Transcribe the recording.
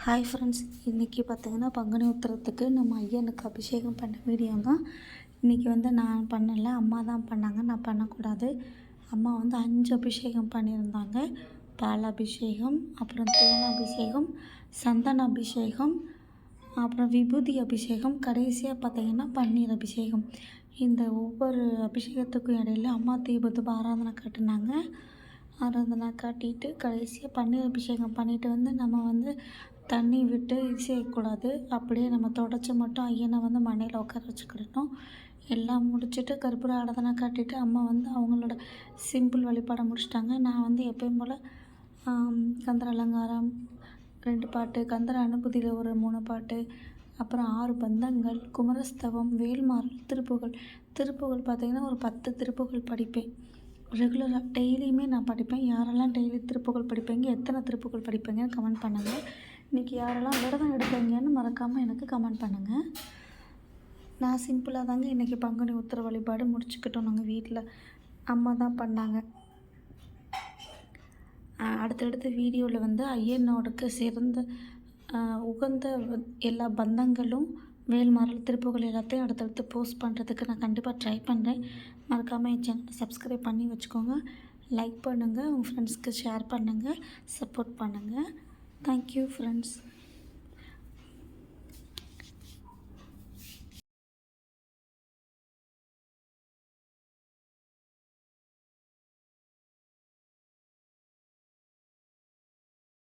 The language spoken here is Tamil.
ஹாய் ஃப்ரெண்ட்ஸ், இன்றைக்கி பார்த்திங்கன்னா பங்குனி உத்திரத்துக்கு நம்ம ஐயனுக்கு அபிஷேகம் பண்ண வீடியோ தான். இன்றைக்கி நான் பண்ணலை, அம்மா தான் பண்ணாங்க. நான் பண்ணக்கூடாது. அம்மா 5 அபிஷேகம் பண்ணியிருந்தாங்க. பால் அபிஷேகம், அப்புறம் தேன் அபிஷேகம், சந்தன அபிஷேகம், அப்புறம் விபூதி அபிஷேகம், கடைசியாக பார்த்திங்கன்னா பன்னீர் அபிஷேகம். இந்த ஒவ்வொரு அபிஷேகத்துக்கும் இடையில அம்மா தீபத்துக்கு ஆராதனை காட்டினாங்க. ஆராதனை காட்டிட்டு கடைசியாக பன்னீர் அபிஷேகம் பண்ணிவிட்டு நம்ம தண்ணி விட்டு இது செய்யக்கூடாது. அப்படியே நம்ம தொடச்சி மட்டும் ஐயனை மண்ணையில் உட்கார வச்சுக்கிடணும். எல்லாம் முடிச்சுட்டு கற்பூர ஆராதனை காட்டிட்டு அம்மா அவங்களோட சிம்பிள் வழிபாடை முடிச்சிட்டாங்க. நான் எப்பயும் போல் கந்தர அலங்காரம் 2 பாட்டு, கந்தர அனுபூதியில் ஒரு 3 பாட்டு, அப்புறம் 6 பந்தங்கள், குமரஸ்தவம், வேல்மாறல், திருப்புகழ் பார்த்திங்கன்னா ஒரு 10 திருப்புகழ் படிப்பேன். ரெகுலராக டெய்லியுமே நான் படிப்பேன். யாரெல்லாம் டெய்லி திருப்புகழ் படிப்பீங்க, எத்தனை திருப்புகழ் படிப்பீங்கன்னு கமெண்ட் பண்ணுங்கள். இன்றைக்கி யாரெல்லாம் விரதம் எடுப்பீங்கன்னு மறக்காமல் எனக்கு கமெண்ட் பண்ணுங்கள். நான் சிம்பிளாக தாங்க இன்றைக்கி பங்குனி உத்திர வழிபாடு முடிச்சுக்கிட்டோம். நாங்கள் வீட்டில் அம்மா தான் பண்ணாங்க. அடுத்தடுத்த வீடியோவில் ஐயனோடுக்கு சிறந்த உகந்த எல்லா பந்தங்களும், வேல்மாறல், திருப்புகழ் எல்லாத்தையும் அடுத்தடுத்து போஸ்ட் பண்ணுறதுக்கு நான் கண்டிப்பாக ட்ரை பண்ணுறேன். மறக்காமல் என் சேனலை சப்ஸ்கிரைப் பண்ணி வச்சுக்கோங்க. லைக் பண்ணுங்கள், உங்கள் ஃப்ரெண்ட்ஸ்க்கு ஷேர் பண்ணுங்கள், சப்போர்ட் பண்ணுங்கள். Thank you friends.